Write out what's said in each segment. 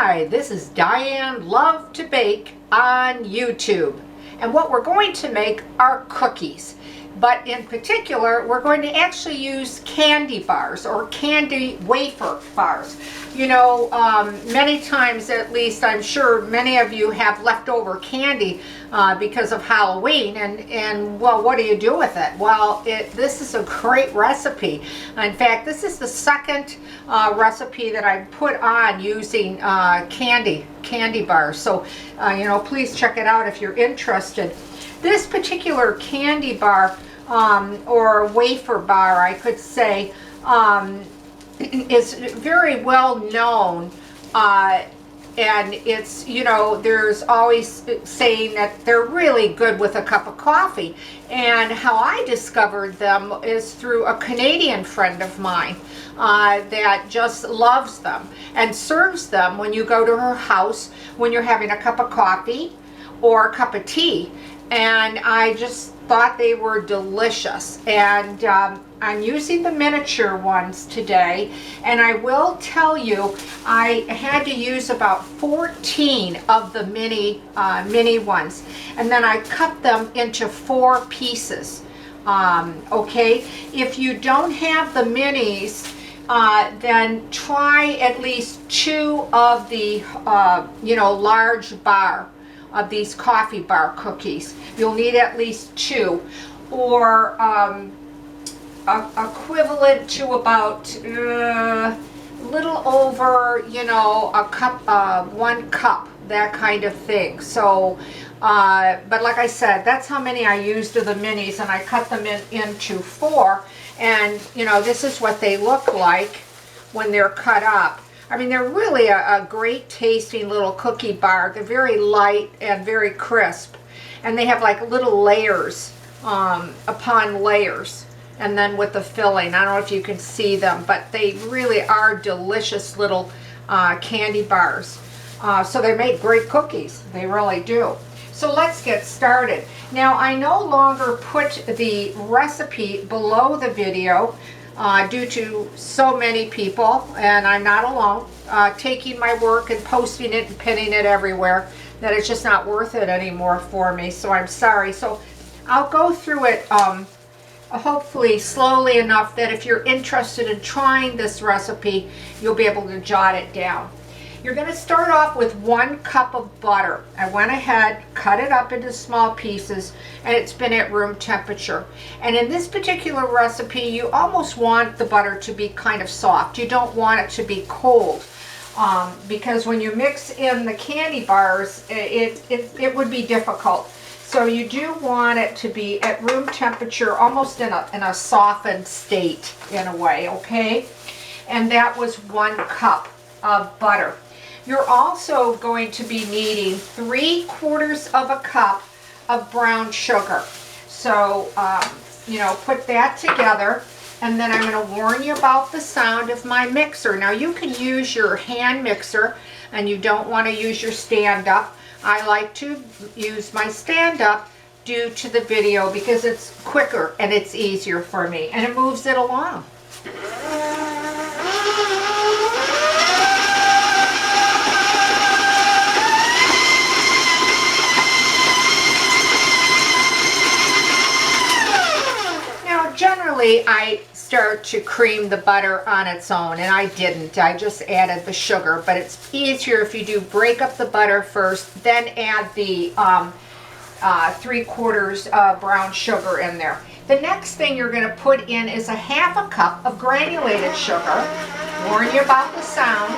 Hi, this is Diane Lovetobake on YouTube, and what we're going to make are cookies. But in particular, we're going to actually use candy bars or candy wafer bars. You know, many times, at least I'm sure many of you have leftover candy because of Halloween, and well, what do you do with it? Well, this is a great recipe. In fact, this is the second recipe that I put on using candy bars. So, you know, please check it out if you're interested. This particular candy bar or wafer bar, I could say, is very well known, and it's, you know, there's always saying that they're really good with a cup of coffee. And how I discovered them is through a Canadian friend of mine that just loves them and serves them when you go to her house when you're having a cup of coffee or a cup of tea. And I just thought they were delicious, and I'm using the miniature ones today, and I will tell you I had to use about 14 of the mini ones, and then I cut them into 4 pieces. Okay, if you don't have the minis, then try at least 2 of the you know, large bar of these coffee bar cookies. You'll need at least 2, or equivalent to about a little over, you know, a cup, 1 cup, that kind of thing. So, but like I said, that's how many I used of the minis, and I cut them into 4. And you know, this is what they look like when they're cut up. I mean, they're really a great tasting little cookie bar. They're very light and very crisp. And they have like little layers upon layers. And then with the filling, I don't know if you can see them, but they really are delicious little candy bars. So they make great cookies. They really do. So let's get started. Now, I no longer put the recipe below the video due to so many people, and I'm not alone, taking my work and posting it and pinning it everywhere, that it's just not worth it anymore for me. So I'm sorry. So I'll go through it hopefully slowly enough that if you're interested in trying this recipe, you'll be able to jot it down. You're going to start off with 1 cup of butter. I went ahead, cut it up into small pieces, and it's been at room temperature. And in this particular recipe, you almost want the butter to be kind of soft. You don't want it to be cold, because when you mix in the candy bars, it would be difficult. So you do want it to be at room temperature, almost in a softened state in a way, okay? And that was 1 cup of butter. You're also going to be needing 3/4 of a cup of brown sugar. So, you know, put that together, and then I'm going to warn you about the sound of my mixer. Now, you can use your hand mixer, and you don't want to use your stand-up. I like to use my stand-up due to the video because it's quicker and it's easier for me, and it moves it along. Generally, I start to cream the butter on its own, and I didn't. I just added the sugar, but it's easier if you do break up the butter first, then add the 3/4 brown sugar in there. The next thing you're going to put in is a 1/2 cup of granulated sugar. Warn you about the sound.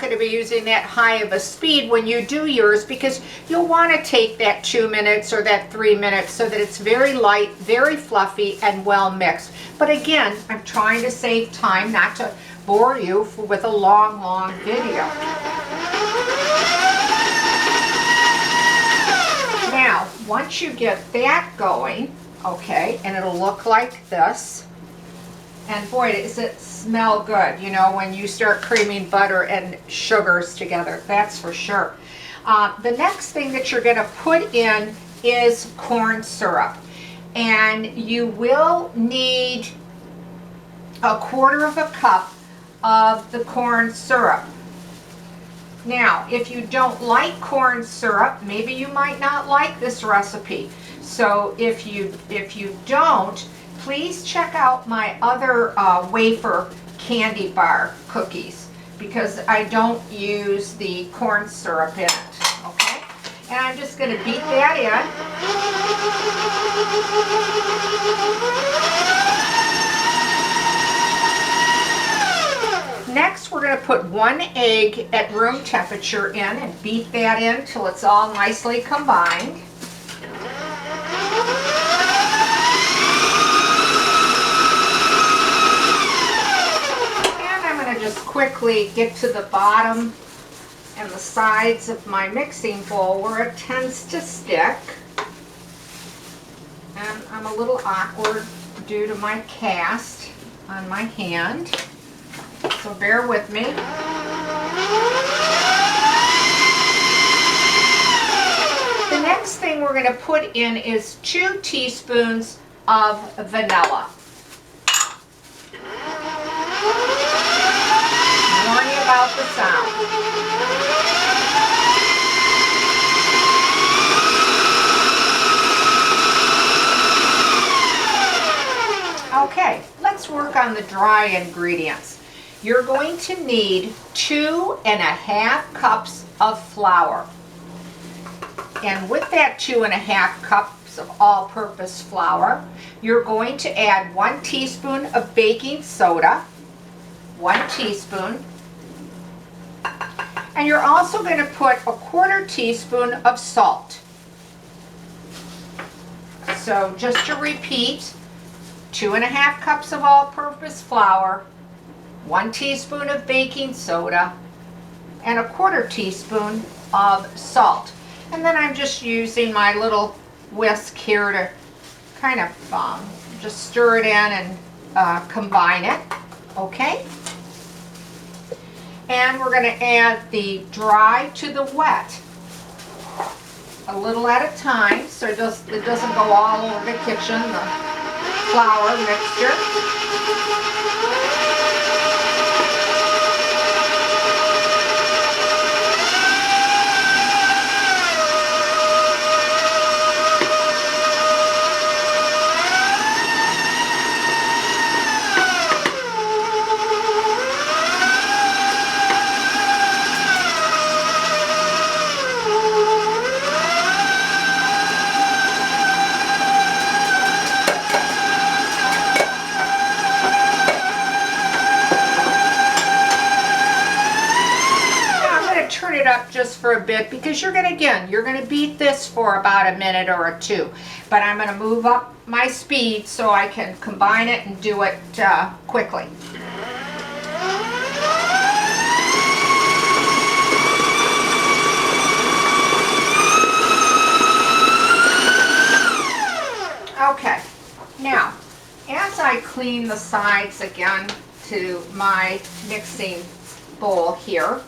Going to be using that high of a speed when you do yours, because you'll want to take that 2 minutes or that 3 minutes so that it's very light, very fluffy, and well mixed. But again, I'm trying to save time, not to bore you with a long video. Now, once you get that going, okay, and it'll look like this. And boy, does it smell good, you know, when you start creaming butter and sugars together, that's for sure. The next thing that you're going to put in is corn syrup. And you will need a quarter of a cup of the corn syrup. Now, if you don't like corn syrup, maybe you might not like this recipe. So if you don't, please check out my other wafer candy bar cookies, because I don't use the corn syrup in it, okay? And I'm just going to beat that in. Next, we're going to put 1 egg at room temperature in and beat that in till it's all nicely combined. Just quickly get to the bottom and the sides of my mixing bowl where it tends to stick. And I'm a little awkward due to my cast on my hand, so bear with me. The next thing we're going to put in is 2 teaspoons of vanilla. Warning about the sound. Okay, let's work on the dry ingredients. You're going to need 2½ cups of flour. And with that 2½ cups of all-purpose flour, you're going to add 1 teaspoon of baking soda, 1 teaspoon. And you're also going to put a 1/4 teaspoon of salt. So just to repeat, 2½ cups of all-purpose flour, 1 teaspoon of baking soda, and a 1/4 teaspoon of salt. And then I'm just using my little whisk here to kind of just stir it in and combine it, okay? And we're going to add the dry to the wet, a little at a time, so it doesn't go all over the kitchen, the flour mixture. Up just for a bit, because you're going to beat this for about a minute or 2, but I'm going to move up my speed so I can combine it and do it quickly. Okay, now as I clean the sides again to my mixing bowl here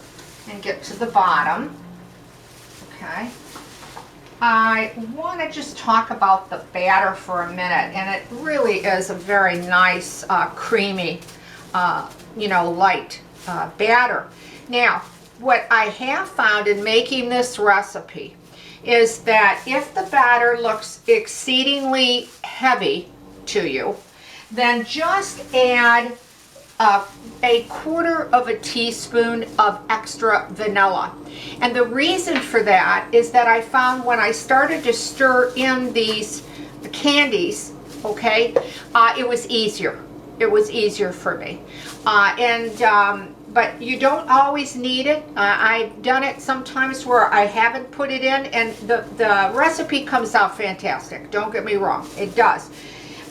and get to the bottom, okay, I want to just talk about the batter for a minute. And it really is a very nice creamy light batter. Now, what I have found in making this recipe is that if the batter looks exceedingly heavy to you, then just add a 1/4 teaspoon of extra vanilla. And the reason for that is that I found when I started to stir in these candies, okay, it was easier. It was easier for me. But you don't always need it. I've done it sometimes where I haven't put it in, and the recipe comes out fantastic. Don't get me wrong, it does.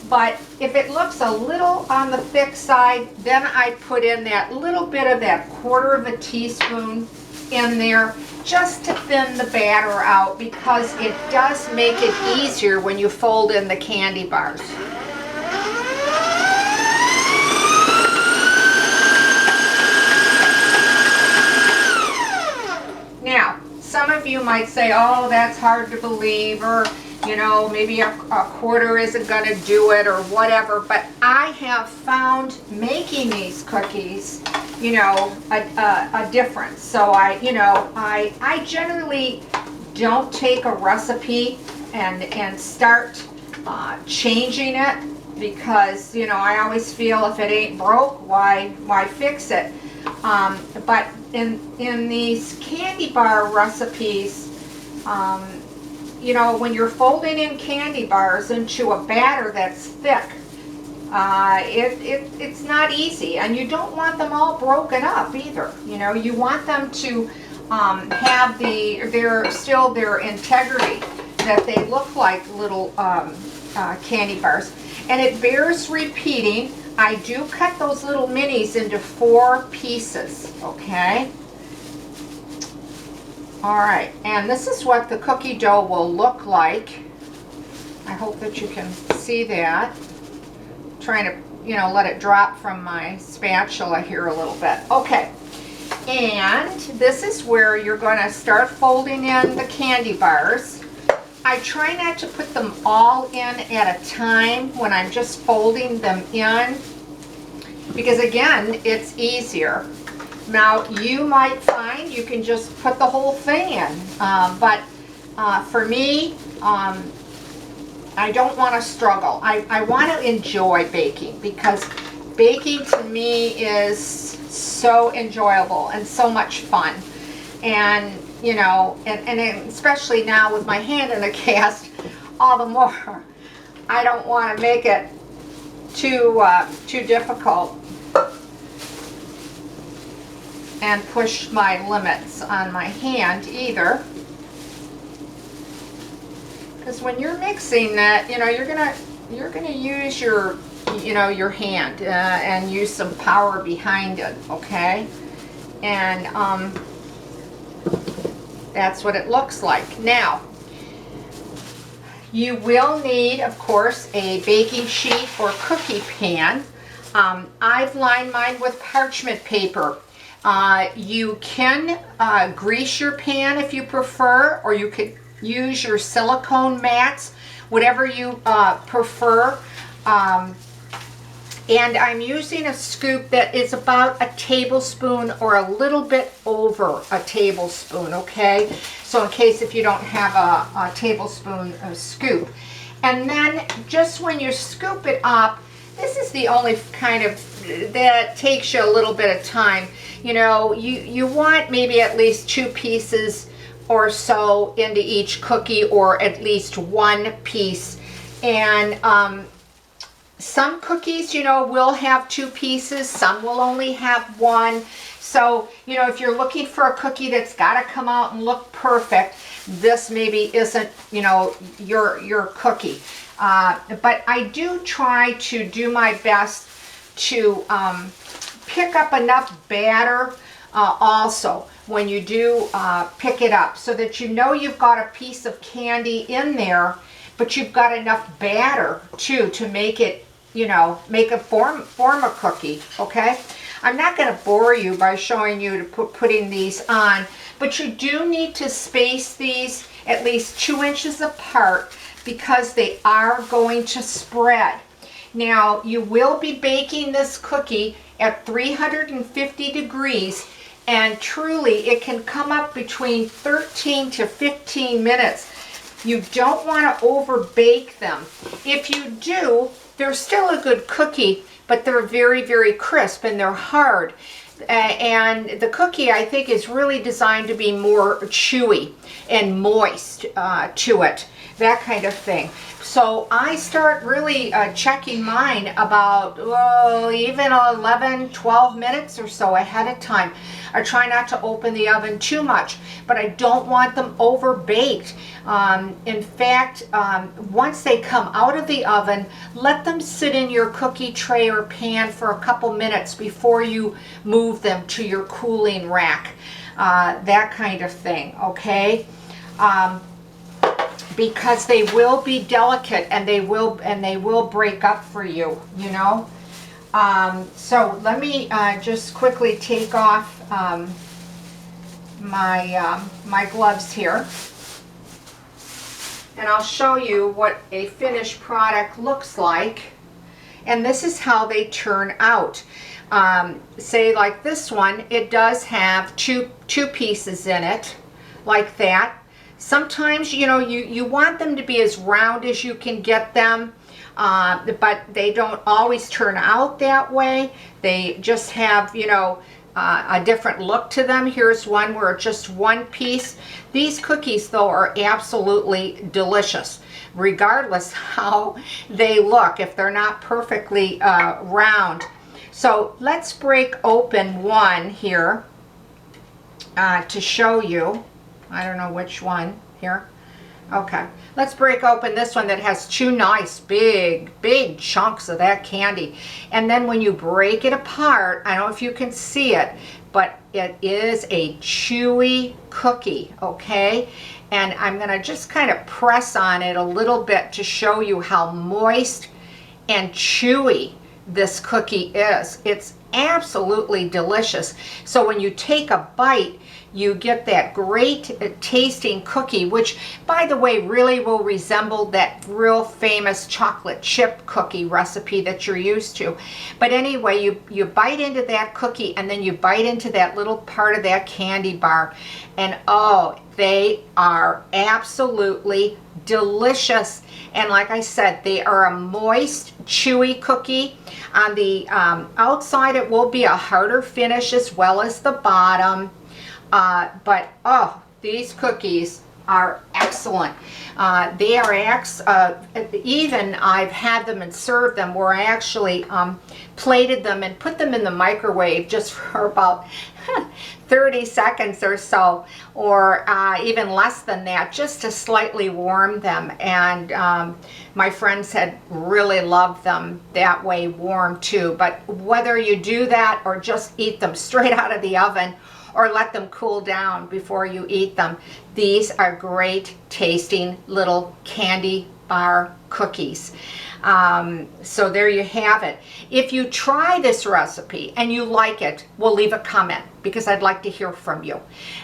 But if it looks a little on the thick side, then I put in that little bit of that 1/4 teaspoon in there just to thin the batter out, because it does make it easier when you fold in the candy bars. of you might say, oh, that's hard to believe, or you know, maybe a quarter isn't going to do it or whatever, but I have found making these cookies, you know, a difference. So I generally don't take a recipe and start changing it, because, you know, I always feel if it ain't broke, why fix it? But in these candy bar recipes, you know, when you're folding in candy bars into a batter that's thick, it's not easy, and you don't want them all broken up either. You know, you want them to have their integrity, that they look like little candy bars. And it bears repeating, I do cut those little minis into 4 pieces, okay? All right, and this is what the cookie dough will look like. I hope that you can see that. I'm trying to, you know, let it drop from my spatula here a little bit. Okay, and this is where you're going to start folding in the candy bars. I try not to put them all in at a time when I'm just folding them in, because again, it's easier. Now, you might find you can just put the whole thing in, but for me, I don't want to struggle. I want to enjoy baking, because baking to me is so enjoyable and so much fun. And, you know, and especially now with my hand in a cast, all the more. I don't want to make it too difficult and push my limits on my hand either, because when you're mixing that, you know, you're gonna use your, you know, your hand and use some power behind it, okay? And that's what it looks like. Now, you will need, of course, a baking sheet or cookie pan. I've lined mine with parchment paper. You can grease your pan if you prefer, or you could use your silicone mats, whatever you prefer. And I'm using a scoop that is about a tablespoon or a little bit over a tablespoon, okay? So in case if you don't have a tablespoon scoop. And then just when you scoop it up, this is the only kind of, that takes you a little bit of time. You know, you want maybe at least 2 pieces or so into each cookie, or at least 1 piece. And some cookies, you know, will have 2 pieces, some will only have 1. So, you know, if you're looking for a cookie that's got to come out and look perfect, this maybe isn't, you know, your cookie. But I do try to do my best to pick up enough batter also when you do pick it up, so that you know you've got a piece of candy in there, but you've got enough batter too to make it, you know, make a form a cookie, okay? I'm not going to bore you by showing you putting these on, but you do need to space these at least 2 inches apart, because they are going to spread. Now, you will be baking this cookie at 350 degrees, and truly it can come up between 13 to 15 minutes. You don't want to over bake them. If you do, they're still a good cookie, but they're very, very crisp and they're hard. And the cookie, I think, is really designed to be more chewy and moist to it, that kind of thing. So I start really checking mine about even 11, 12 minutes or so ahead of time. I try not to open the oven too much, but I don't want them over baked. In fact, once they come out of the oven, let them sit in your cookie tray or pan for a couple minutes before you move them to your cooling rack, that kind of thing, okay? Because they will be delicate and they will break up for you, you know. So let me just quickly take off my gloves here, and I'll show you what a finished product looks like. And this is how they turn out. Say like this one, it does have two pieces in it, like that. Sometimes, you know, you want them to be as round as you can get them, but they don't always turn out that way. They just have, you know, a different look to them. Here's one where it's just one piece. These cookies, though, are absolutely delicious, regardless how they look, if they're not perfectly round. So let's break open one here to show you. I don't know which one here. Okay, let's break open this one that has two nice big chunks of that candy. And then when you break it apart, I don't know if you can see it, but it is a chewy cookie, okay? And I'm gonna just kind of press on it a little bit to show you how moist and chewy this cookie is. It's absolutely delicious. So when you take a bite, you get that great tasting cookie, which, by the way, really will resemble that real famous chocolate chip cookie recipe that you're used to. But anyway, you bite into that cookie, and then you bite into that little part of that candy bar, and oh, they are absolutely delicious. And like I said, they are a moist, chewy cookie. On the outside, it will be a harder finish as well as the bottom. But oh, these cookies are excellent. They are even I've had them and served them where I actually plated them and put them in the microwave just for about 30 seconds or so, or even less than that, just to slightly warm them. And my friends had really loved them that way, warm too. But whether you do that or just eat them straight out of the oven, or let them cool down before you eat them, these are great tasting little candy bar cookies. So there you have it. If you try this recipe and you like it, we'll leave a comment, because I'd like to hear from you.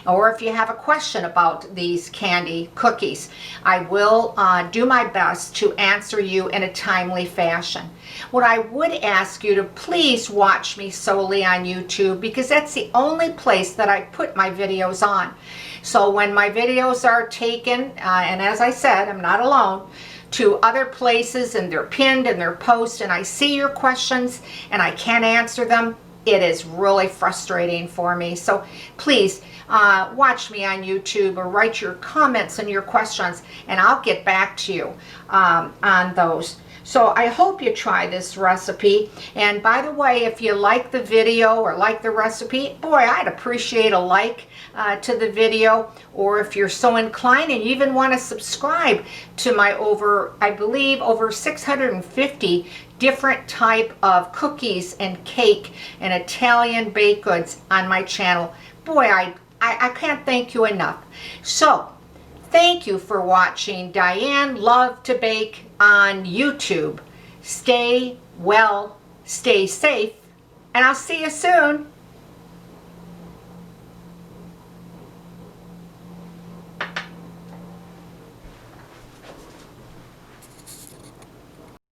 Or if you have a question about these candy cookies, I will do my best to answer you in a timely fashion. What I would ask you to please watch me solely on YouTube, because that's the only place that I put my videos on. So when my videos are taken, and as I said, I'm not alone, to other places, and they're pinned and they're posted, and I see your questions and I can't answer them, it is really frustrating for me. So please watch me on YouTube, or write your comments and your questions, and I'll get back to you on those. So I hope you try this recipe. And by the way, if you like the video or like the recipe, boy, I'd appreciate a like to the video. Or if you're so inclined and you even want to subscribe to my I believe over 650 different type of cookies and cake and Italian baked goods on my channel, boy, I can't thank you enough. So thank you for watching Diane Lovetobake on YouTube. Stay well, stay safe, and I'll see you soon.